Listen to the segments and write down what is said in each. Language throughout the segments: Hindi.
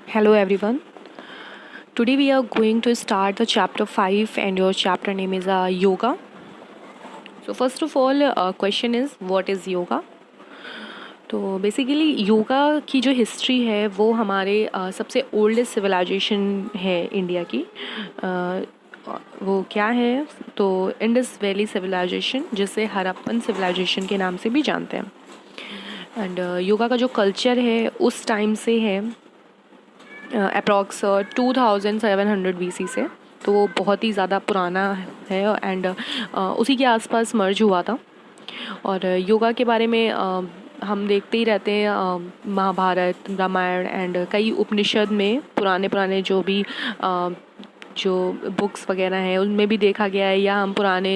Hello everyone. Today we are going to start the chapter 5 and your chapter name is yoga. So first of all question is what is yoga? तो बेसिकली योगा की जो हिस्ट्री है वो हमारे सबसे ओल्डेस्ट सिविलाइजेशन है इंडिया की. वो क्या है तो इंडस वैली सिविलाइजेशन, जिसे हरप्पन सिविलाइजेशन के नाम से भी जानते हैं. एंड योगा का जो कल्चर है उस टाइम से है अप्रॉक्स 2700 BC से. तो वो बहुत ही ज़्यादा पुराना है एंड उसी के आसपास मर्ज हुआ था. और योगा के बारे में हम देखते ही रहते हैं महाभारत, रामायण एंड कई उपनिषद में पुराने जो जो बुक्स वगैरह हैं उनमें भी देखा गया है, या हम पुराने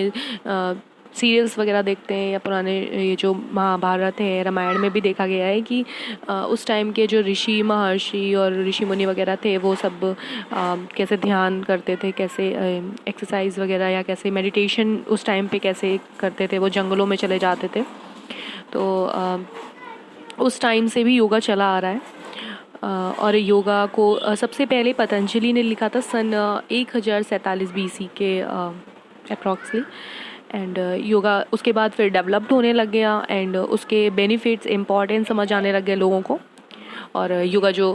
सीरियल्स वगैरह देखते हैं या पुराने ये जो महाभारत है, रामायण में भी देखा गया है कि उस टाइम के जो ऋषि महर्षि और ऋषि मुनि वगैरह थे वो सब कैसे ध्यान करते थे, कैसे एक्सरसाइज वगैरह या कैसे मेडिटेशन उस टाइम पे कैसे करते थे. वो जंगलों में चले जाते थे. तो उस टाइम से भी योगा चला आ रहा है. और योगा को सबसे पहले पतंजलि ने लिखा था सन 1047 BC के अप्रॉक्सली. एंड योगा उसके बाद फिर डेवलप्ड होने लग गया एंड उसके बेनिफिट्स इम्पॉर्टेंस समझ आने लग गए लोगों को. और योगा जो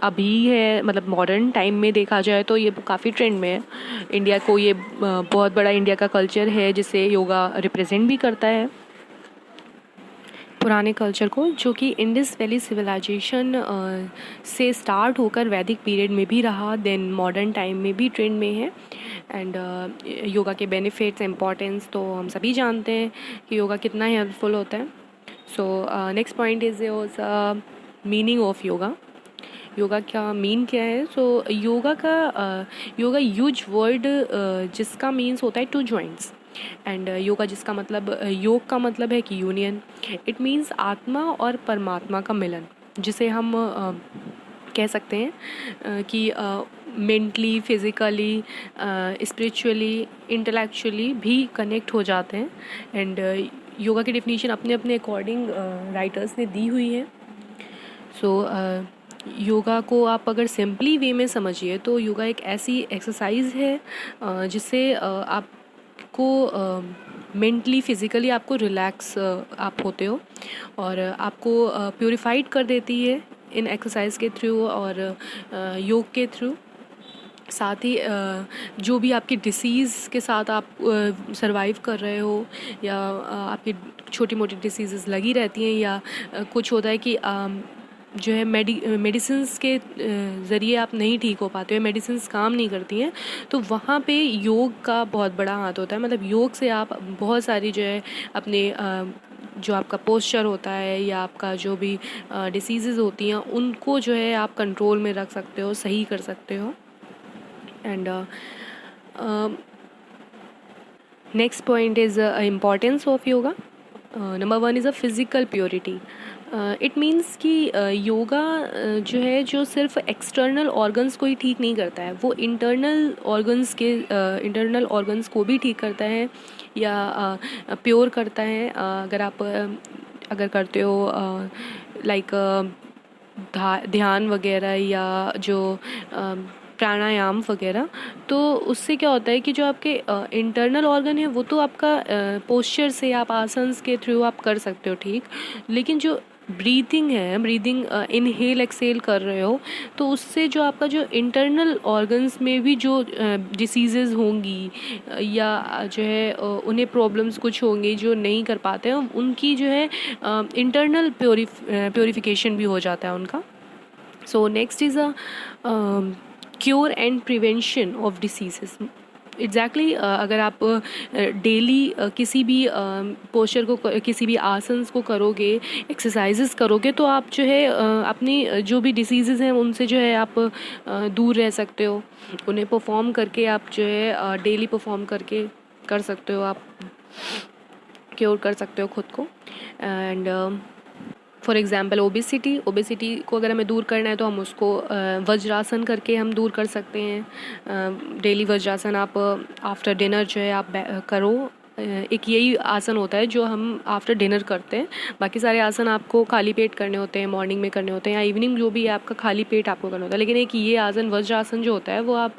अभी है मतलब मॉडर्न टाइम में देखा जाए तो ये काफ़ी ट्रेंड में है. इंडिया को ये बहुत बड़ा इंडिया का कल्चर है जिसे योगा रिप्रेजेंट भी करता है, पुराने कल्चर को, जो कि इंडस वैली सिविलाइजेशन से स्टार्ट होकर वैदिक पीरियड में भी रहा, देन मॉडर्न टाइम में भी ट्रेंड में है. एंड योगा के बेनिफिट्स इम्पॉर्टेंस तो हम सभी जानते हैं कि योगा कितना हेल्पफुल होता है. So next point is meaning of yoga. Yoga का मीन क्या है? सो योगा यूज वर्ड जिसका मीन्स होता है टू जॉइंट्स. एंड योगा जिसका मतलब योग का मतलब है कि यूनियन. इट मीन्स आत्मा और परमात्मा का मिलन, जिसे हम कह सकते हैं कि मेंटली, फिज़िकली, स्पिरिचुअली, इंटेलेक्चुअली भी कनेक्ट हो जाते हैं. एंड योगा की डेफिनेशन अपने अपने अकॉर्डिंग राइटर्स ने दी हुई है. सो योगा को आप अगर सिंपली वे में समझिए तो योगा एक ऐसी एक्सरसाइज है जिससे आपको मेंटली, फिज़िकली आपको रिलैक्स आप होते हो और आपको प्योरीफाइड कर देती है इन एक्सरसाइज के थ्रू और योग के थ्रू. साथ ही जो भी आपकी डिसीज़ के साथ आप सरवाइव कर रहे हो या आपकी छोटी मोटी डिसीज़ लगी रहती हैं या कुछ होता है कि जो है मेडिसिन्स के ज़रिए आप नहीं ठीक हो पाते हो, मेडिसिन्स काम नहीं करती हैं, तो वहाँ पे योग का बहुत बड़ा हाथ होता है. मतलब योग से आप बहुत सारी जो है अपने जो आपका पोस्चर होता है या आपका जो भी डिसीज़ होती हैं उनको जो है आप कंट्रोल में रख सकते हो, सही कर सकते हो. And next point is importance of yoga. Number 1 is a physical purity. It means कि योगा जो है जो सिर्फ एक्सटर्नल ऑर्गन्स को ही ठीक नहीं करता है, वो इंटरनल ऑर्गन्स को भी ठीक करता है या प्योर करता है. अगर आप अगर करते हो लाइक ध्यान वगैरह या जो प्राणायाम वगैरह, तो उससे क्या होता है कि जो आपके इंटरनल ऑर्गन है वो तो आपका पोस्चर से, आप आसन्स के थ्रू आप कर सकते हो ठीक, लेकिन जो ब्रीदिंग इनहेल एक्सेल कर रहे हो तो उससे जो आपका जो इंटरनल ऑर्गन्स में भी जो डिसीज़ेज़ होंगी या जो है उन्हें प्रॉब्लम्स कुछ होंगी जो नहीं कर पाते हैं, उनकी जो है इंटरनल प्योरीफिकेशन भी हो जाता है उनका. So next is a cure and prevention of diseases. Exactly अगर आप डेली किसी भी पोस्चर को, किसी भी आसन्स को करोगे, एक्सरसाइजेस करोगे, तो आप जो है अपनी जो भी डिसीज़ेस हैं उनसे जो है आप दूर रह सकते हो. उन्हें परफॉर्म करके आप जो है डेली परफॉर्म करके कर सकते हो, आप क्योर कर सकते हो खुद को. एंड फॉर एग्ज़ाम्पल ओबेसिटी को अगर हमें दूर करना है तो हम उसको वज्रासन करके हम दूर कर सकते हैं. डेली वज्रासन आप आफ्टर डिनर जो है आप करो एक यही आसन होता है जो हम आफ्टर डिनर करते हैं। बाकी सारे आसन आपको खाली पेट करने होते हैं, मॉर्निंग में करने होते हैं या इवनिंग जो भी है आपका खाली पेट आपको करना होता है। लेकिन एक ये आसन वज्रासन जो होता है वो आप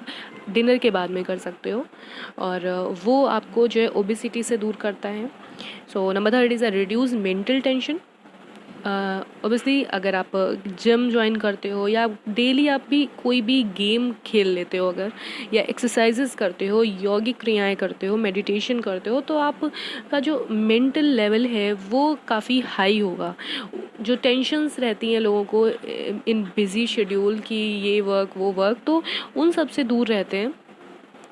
डिनर के बाद में कर सकते हो और वो आपको जो है ओबेसिटी से दूर करता है। So number third is a reduce mental tension. Obviously अगर आप जिम ज्वाइन करते हो या डेली आप भी कोई भी गेम खेल लेते हो अगर, या एक्सरसाइजेस करते हो, यौगिक क्रियाएं करते हो, मेडिटेशन करते हो, तो आप का जो मेंटल लेवल है वो काफ़ी हाई होगा। जो टेंशन्स रहती हैं लोगों को इन बिज़ी शेड्यूल की, ये वर्क वो वर्क, तो उन सब से दूर रहते हैं,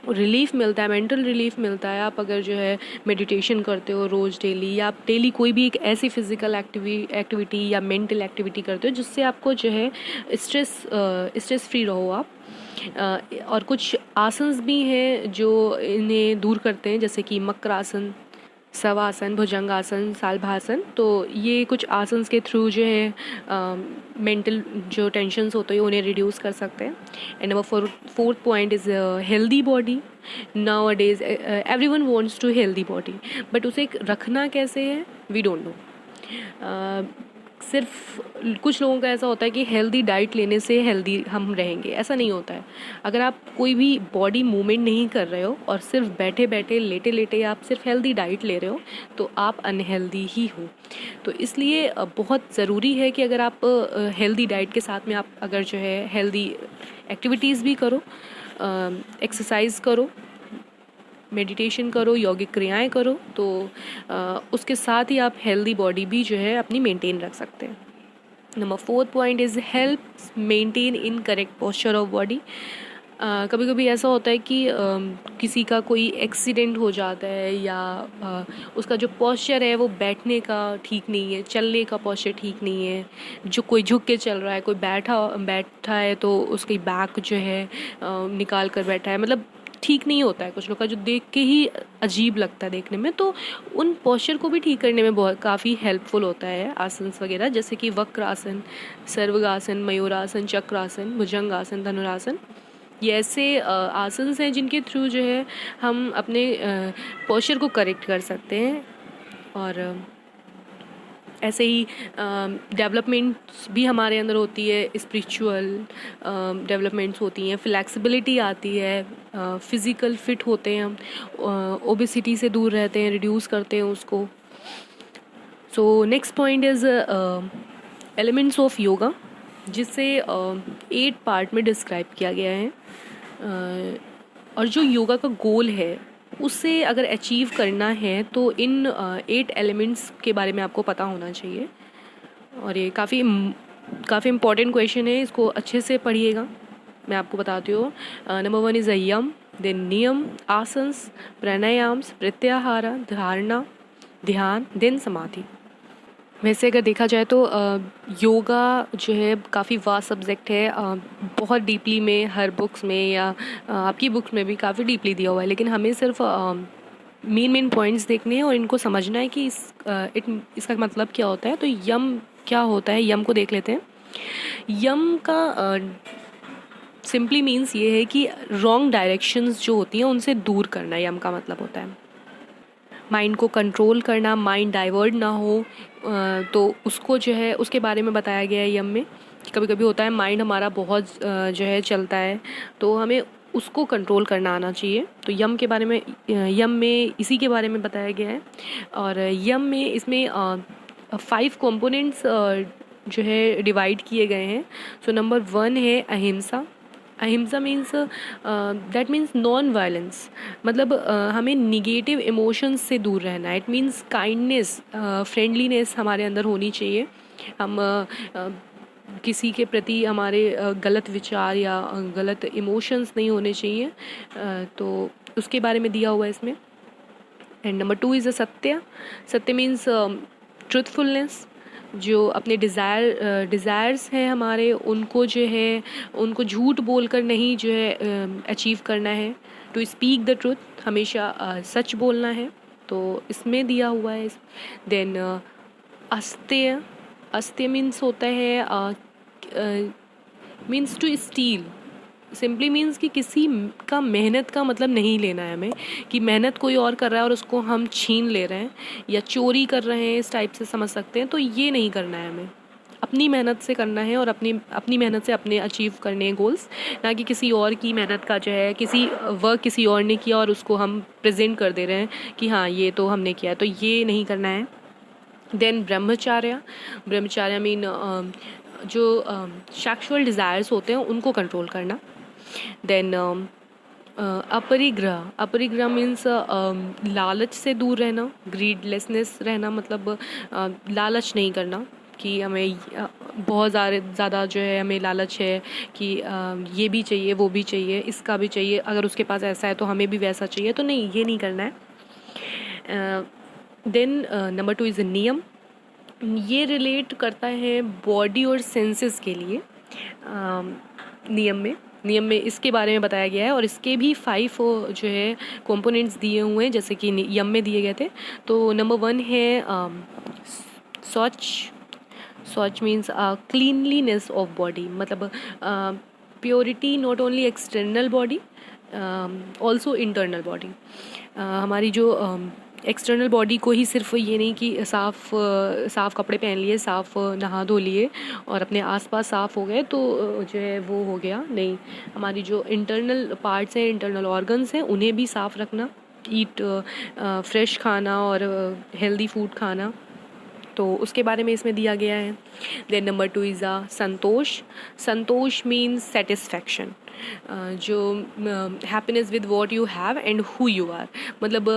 रिलीफ मिलता है, मेंटल रिलीफ मिलता है। आप अगर जो है मेडिटेशन करते हो रोज़ डेली, या आप डेली कोई भी एक ऐसी फिजिकल एक्टिविटी या मेंटल एक्टिविटी करते हो जिससे आपको जो है स्ट्रेस फ्री रहो आप। और कुछ आसन्स भी हैं जो इन्हें दूर करते हैं, जैसे कि मकरासन, शवासन, भुजंगासन, साल्भासन। तो ये कुछ आसन्स के थ्रू जो है मेंटल जो टेंशन्स होते हैं उन्हें रिड्यूस कर सकते हैं। And number fourth point is healthy body. Nowadays everyone wants to healthy body, but उसे रखना कैसे है वी डोंट नो। सिर्फ कुछ लोगों का ऐसा होता है कि हेल्दी डाइट लेने से हेल्दी हम रहेंगे, ऐसा नहीं होता है। अगर आप कोई भी बॉडी मूवमेंट नहीं कर रहे हो और सिर्फ बैठे बैठे लेटे लेटे आप सिर्फ हेल्दी डाइट ले रहे हो तो आप अनहेल्दी ही हो। तो इसलिए बहुत ज़रूरी है कि अगर आप हेल्दी डाइट के साथ में आप अगर जो है हेल्दी एक्टिविटीज़ भी करो, एक्सरसाइज करो, मेडिटेशन करो, यौगिक क्रियाएं करो, तो उसके साथ ही आप हेल्दी बॉडी भी जो है अपनी मेंटेन रख सकते हैं। Number fourth point is help maintain in correct posture of body. कभी कभी ऐसा होता है कि किसी का कोई एक्सीडेंट हो जाता है या उसका जो पोस्चर है वो बैठने का ठीक नहीं है, चलने का पोस्चर ठीक नहीं है, जो कोई झुक के चल रहा है, कोई बैठा है तो उसकी बैक जो है निकाल कर बैठा है, मतलब ठीक नहीं होता है कुछ लोग का, जो देख के ही अजीब लगता है देखने में। तो उन पोस्चर को भी ठीक करने में बहुत काफ़ी हेल्पफुल होता है आसन्स वगैरह, जैसे कि वक्रासन, सर्वगासन, मयूरासन, चक्रासन, भुजंगासन, धनुरासन। ये ऐसे आसन्स हैं जिनके थ्रू जो है हम अपने पोस्चर को करेक्ट कर सकते हैं। और ऐसे ही डेवलपमेंट्स भी हमारे अंदर होती है, स्पिरिचुअल डेवलपमेंट्स होती हैं, फ्लेक्सिबिलिटी आती है, फिज़िकल फिट होते हैं हम, ओबेसिटी से दूर रहते हैं, रिड्यूस करते हैं उसको। So next point is elements of yoga, जिसे 8 पार्ट में डिस्क्राइब किया गया है। और जो योगा का गोल है उसे अगर अचीव करना है तो इन 8 एलिमेंट्स के बारे में आपको पता होना चाहिए। और ये काफ़ी इम्पॉर्टेंट क्वेश्चन है, इसको अच्छे से पढ़िएगा। मैं आपको बताती हूँ। नंबर 1 इज़ यम, देन नियम, आसन्स, प्राणायाम्स, प्रत्याहार, धारणा, ध्यान, देन समाधि। वैसे अगर देखा जाए तो योगा जो है काफ़ी वास्ट सब्जेक्ट है, बहुत डीपली में हर बुक्स में या आपकी बुक्स में भी काफ़ी डीपली दिया हुआ है, लेकिन हमें सिर्फ मेन पॉइंट्स देखने हैं और इनको समझना है कि इसका मतलब क्या होता है। तो यम क्या होता है, यम को देख लेते हैं। यम का सिंपली मीन्स ये है कि रॉन्ग डायरेक्शंस जो होती हैं उनसे दूर करना, यम का मतलब होता है। माइंड को कंट्रोल करना, माइंड डाइवर्ट ना हो, तो उसको जो है उसके बारे में बताया गया है यम में। कभी कभी होता है माइंड हमारा बहुत जो है चलता है, तो हमें उसको कंट्रोल करना आना चाहिए। तो यम के बारे में, यम में इसी के बारे में बताया गया है। और यम में इसमें 5 कंपोनेंट्स जो है डिवाइड किए गए हैं। सो नंबर 1 है अहिंसा। अहिंसा means that means non violence, मतलब हमें निगेटिव इमोशंस से दूर रहना है। इट मीन्स काइंडनेस, फ्रेंडलीनेस हमारे अंदर होनी चाहिए। हम किसी के प्रति हमारे गलत विचार या गलत इमोशंस नहीं होने चाहिए, तो उसके बारे में दिया हुआ है इसमें। एंड नंबर 2 इज़ अ सत्य। सत्य मीन्स ट्रुथफुलनेस, जो अपने डिज़ायर्स हैं हमारे, उनको जो है उनको झूठ बोलकर नहीं जो है अचीव करना है। टू स्पीक द ट्रुथ, हमेशा सच बोलना है, तो इसमें दिया हुआ है। देन अस्तेय। अस्तेय मीन्स होता है means to steal, simply means कि किसी का मेहनत का मतलब नहीं लेना है हमें, कि मेहनत कोई और कर रहा है और उसको हम छीन ले रहे हैं या चोरी कर रहे हैं, इस टाइप से समझ सकते हैं। तो ये नहीं करना है हमें, अपनी मेहनत से करना है और अपनी अपनी मेहनत से अपने अचीव करने हैं गोल्स, ना कि किसी और की मेहनत का जो है किसी वर्क किसी और ने किया और उसको हम प्रेजेंट कर दे रहे हैं कि हाँ ये तो हमने किया है, तो ये नहीं करना है। देन ब्रह्मचार्य, ब्रह्मचार्य मीन जो सेक्सुअल डिज़ायर्स होते हैं उनको कंट्रोल करना। देन अपरिग्रह, अपरिग्रह मीन्स लालच से दूर रहना, ग्रीडलेसनेस रहना, मतलब लालच नहीं करना कि हमें बहुत ज़्यादा जो है हमें लालच है कि ये भी चाहिए वो भी चाहिए इसका भी चाहिए, अगर उसके पास ऐसा है तो हमें भी वैसा चाहिए, तो नहीं, ये नहीं करना है। देन नंबर 2 इज़ नियम। ये रिलेट करता है बॉडी और सेंसेस के लिए। नियम में इसके बारे में बताया गया है और इसके भी 5 जो है कंपोनेंट्स दिए हुए हैं जैसे कि यम में दिए गए थे। तो नंबर 1 है शौच। शौच मीन्स क्लीनलीनेस ऑफ बॉडी, मतलब purity not only external body also internal body. हमारी जो एक्सटर्नल बॉडी को ही सिर्फ ये नहीं कि साफ़ कपड़े पहन लिए, साफ़ नहा धो लिए और अपने आसपास साफ़ हो गए तो जो है वो हो गया, नहीं, हमारी जो इंटरनल पार्ट्स हैं, इंटरनल ऑर्गन्स हैं, उन्हें भी साफ़ रखना, ईट फ्रेश खाना और हेल्दी फूड खाना, तो उसके बारे में इसमें दिया गया है। Then number 2 is santosh. Santosh means satisfaction, जो happiness with what you have and who you are, मतलब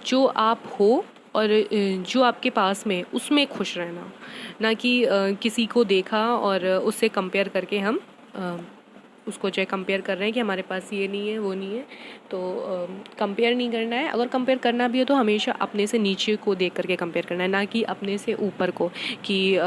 जो आप हो और जो आपके पास में उसमें खुश रहना, ना कि किसी को देखा और उससे कंपेयर करके हम उसको जो है कंपेयर कर रहे हैं कि हमारे पास ये नहीं है वो नहीं है, तो कंपेयर नहीं करना है। अगर कंपेयर करना भी है तो हमेशा अपने से नीचे को देख करके कंपेयर करना है, ना कि अपने से ऊपर को, कि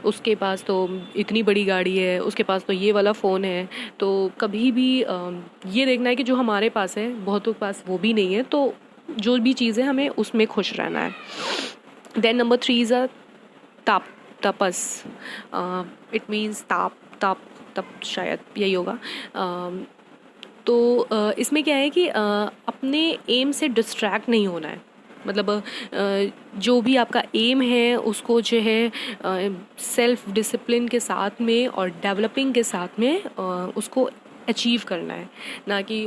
उसके पास तो इतनी बड़ी गाड़ी है, उसके पास तो ये वाला फ़ोन है, तो कभी भी ये देखना है कि जो हमारे पास है बहुतों के पास वो भी नहीं है, तो जो भी चीज़ है हमें उसमें खुश रहना है। देन नंबर 3 इज़ ताप, तपस। इट मीन्स ताप, ताप तप शायद यही होगा। तो इसमें क्या है कि अपने एम से डिस्ट्रैक्ट नहीं होना है, मतलब जो भी आपका एम है उसको जो है सेल्फ डिसिप्लिन के साथ में और डेवलपिंग के साथ में उसको अचीव करना है, ना कि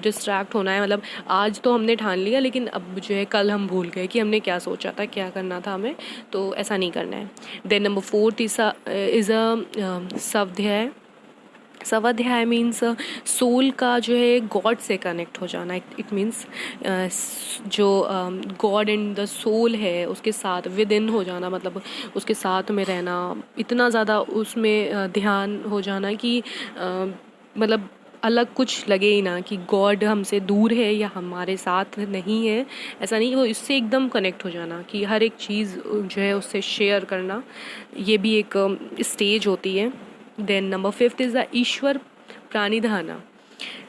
डिस्ट्रैक्ट होना है। मतलब आज तो हमने ठान लिया लेकिन अब जो है कल हम भूल गए कि हमने क्या सोचा था, क्या करना था हमें, तो ऐसा नहीं करना है। देन नंबर 4 इज़ अ स्वाध्याय। स्वाध्याय मीन्स सोल का जो है गॉड से कनेक्ट हो जाना। इट मीन्स जो गॉड एंड द सोल है उसके साथ विद इन हो जाना, मतलब उसके साथ में रहना, इतना ज़्यादा उसमें ध्यान हो जाना कि मतलब अलग कुछ लगे ही ना कि गॉड हमसे दूर है या हमारे साथ नहीं है, ऐसा नहीं, वो इससे एकदम कनेक्ट हो जाना कि हर एक चीज़ जो है उससे शेयर करना, ये भी एक स्टेज होती है। Then number 5 is the Ishwar pranidhana.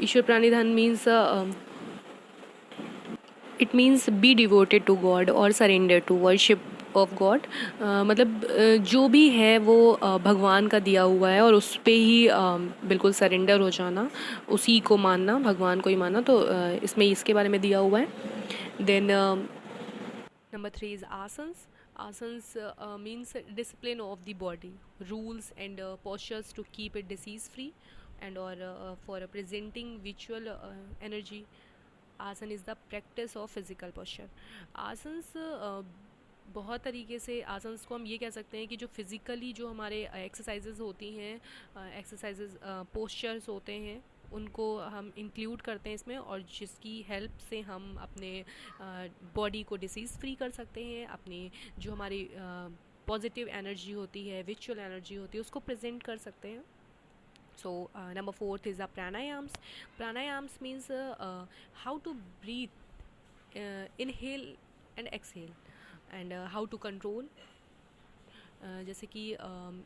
Ishwar pranidhan means it means be devoted to God और surrender to worship of God, मतलब जो भी है वो भगवान का दिया हुआ है और उस पर ही बिल्कुल सरेंडर हो जाना, उसी को मानना, भगवान को ही मानना, तो इसमें इसके बारे में दिया हुआ है। Then number 3 is asanas. Asanas means discipline of the body, rules and postures to keep it disease free and or for presenting visual energy. Asan is the practice of physical posture. Asanas बहुत तरीके से, आसन्स को हम ये कह सकते हैं कि जो फिज़िकली जो हमारे एक्सरसाइजेज होती हैं, एक्सरसाइजेज पोस्चर्स होते हैं, उनको हम इंक्लूड करते हैं इसमें, और जिसकी हेल्प से हम अपने बॉडी को डिसीज़ फ्री कर सकते हैं, अपनी जो हमारी पॉजिटिव एनर्जी होती है, विचुअल एनर्जी होती है, उसको प्रेजेंट कर सकते हैं। So number 4 is the pranayams. Pranayams means how to breathe, inhale and exhale, and how to control. जैसे कि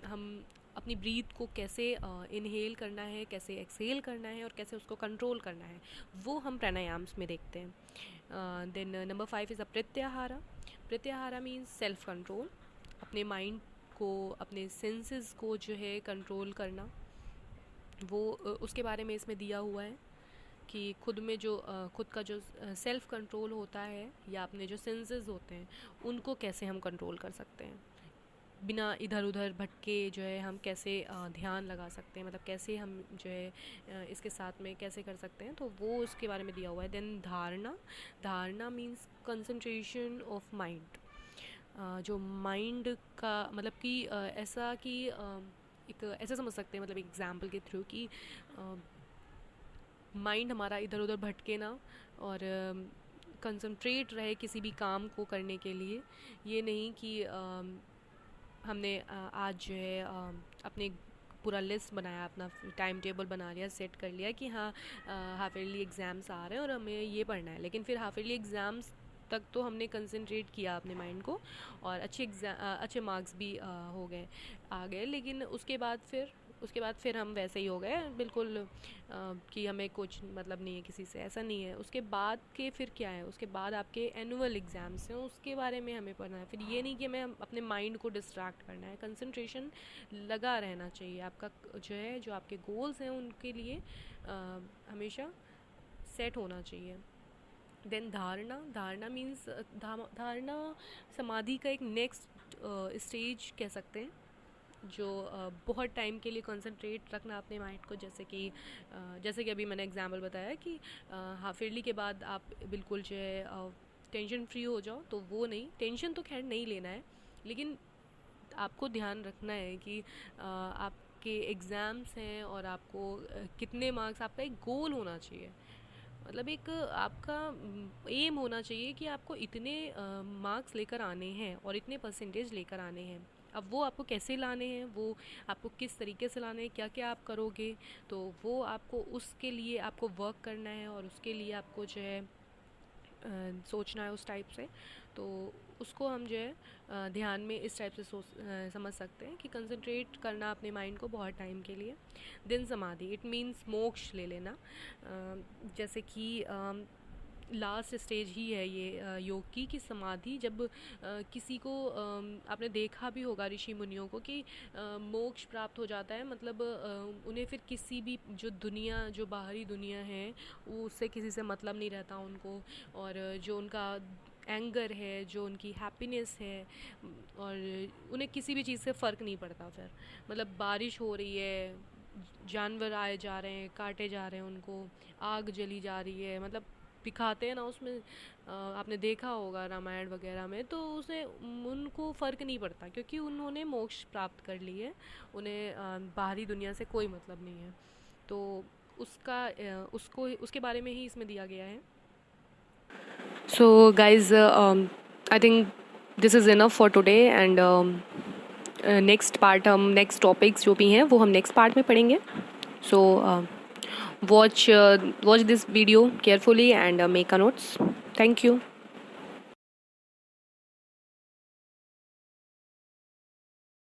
हम अपनी ब्रीथ को कैसे इनहेल करना है, कैसे एक्सहेल करना है और कैसे उसको कंट्रोल करना है, वो हम प्राणायाम्स में देखते हैं। Then number 5 is a pratyahara. Pratyahara means self control, अपने माइंड को, अपने सेंसेस को जो है कंट्रोल करना, वो उसके बारे में इसमें दिया हुआ है कि खुद में जो खुद का जो सेल्फ कंट्रोल होता है या अपने जो सेंसेस होते हैं उनको कैसे हम कंट्रोल कर सकते हैं, बिना इधर उधर भटके जो है हम कैसे ध्यान लगा सकते हैं, मतलब कैसे हम जो है इसके साथ में कैसे कर सकते हैं, तो वो उसके बारे में दिया हुआ है। देन धारणा, धारणा मीन्स कंसंट्रेशन ऑफ माइंड। जो माइंड का मतलब कि ऐसा कि एक ऐसा समझ सकते हैं, मतलब एग्जाम्पल के थ्रू कि माइंड हमारा इधर उधर भटके ना और कंसंट्रेट रहे किसी भी काम को करने के लिए। ये नहीं कि हमने आज जो है अपने पूरा लिस्ट बनाया, अपना टाइम टेबल बना लिया, सेट कर लिया कि हाँ हाफ ईयरली एग्ज़ाम्स आ रहे हैं और हमें ये पढ़ना है, लेकिन फिर हाफ ईयरली एग्ज़ाम्स तक तो हमने कंसंट्रेट किया अपने माइंड को और अच्छे मार्क्स भी हो गए आ गए, लेकिन उसके बाद फिर हम वैसे ही हो गए बिल्कुल कि हमें कुछ मतलब नहीं है किसी से, ऐसा नहीं है। उसके बाद के फिर क्या है, उसके बाद आपके एनुअल एग्ज़ाम्स हैं, उसके बारे में हमें पढ़ना है। फिर ये नहीं कि हमें अपने माइंड को डिस्ट्रैक्ट करना है, कंसंट्रेशन लगा रहना चाहिए आपका, जो है जो आपके गोल्स हैं उनके लिए हमेशा सेट होना चाहिए। देन धारणा, धारणा मीन्स धारणा समाधि का एक नेक्स्ट स्टेज कह सकते हैं, जो बहुत टाइम के लिए कंसंट्रेट रखना अपने माइंड को, जैसे कि अभी मैंने एग्जांपल बताया कि हाफ ईयरली के बाद आप बिल्कुल जो है टेंशन फ्री हो जाओ, तो वो नहीं, टेंशन तो खैर नहीं लेना है, लेकिन आपको ध्यान रखना है कि आपके एग्ज़ाम्स हैं और आपको कितने मार्क्स, आपका एक गोल होना चाहिए, मतलब एक आपका एम होना चाहिए कि आपको इतने मार्क्स लेकर आने हैं और इतने परसेंटेज लेकर आने हैं। अब वो आपको कैसे लाने हैं, वो आपको किस तरीके से लाने हैं, क्या क्या आप करोगे, तो वो आपको उसके लिए आपको वर्क करना है और उसके लिए आपको जो है सोचना है उस टाइप से। तो उसको हम जो है ध्यान में इस टाइप से समझ सकते हैं कि कंसंट्रेट करना अपने माइंड को बहुत टाइम के लिए। देन समाधि, इट मीन्स मोक्ष ले लेना, जैसे कि लास्ट स्टेज ही है ये योग की, कि समाधि जब किसी को आपने देखा भी होगा ऋषि मुनियों को कि मोक्ष प्राप्त हो जाता है, मतलब उन्हें फिर किसी भी जो दुनिया, जो बाहरी दुनिया है, वो उससे किसी से मतलब नहीं रहता उनको, और जो उनका एंगर है, जो उनकी हैप्पीनेस है, और उन्हें किसी भी चीज़ से फ़र्क नहीं पड़ता। फिर मतलब बारिश हो रही है, जानवर आए जा रहे हैं, काटे जा रहे हैं उनको, आग जली जा रही है, मतलब दिखाते हैं ना उसमें, आपने देखा होगा रामायण वगैरह में, तो उसे उनको फ़र्क नहीं पड़ता क्योंकि उन्होंने मोक्ष प्राप्त कर ली है, उन्हें बाहरी दुनिया से कोई मतलब नहीं है। तो उसको उसके बारे में ही इसमें दिया गया है। So guys, I think this is enough for today, and next part, हम नेक्स्ट टॉपिक्स जो भी हैं वो हम नेक्स्ट पार्ट में पढ़ेंगे। सो watch this video carefully and make a notes. Thank you.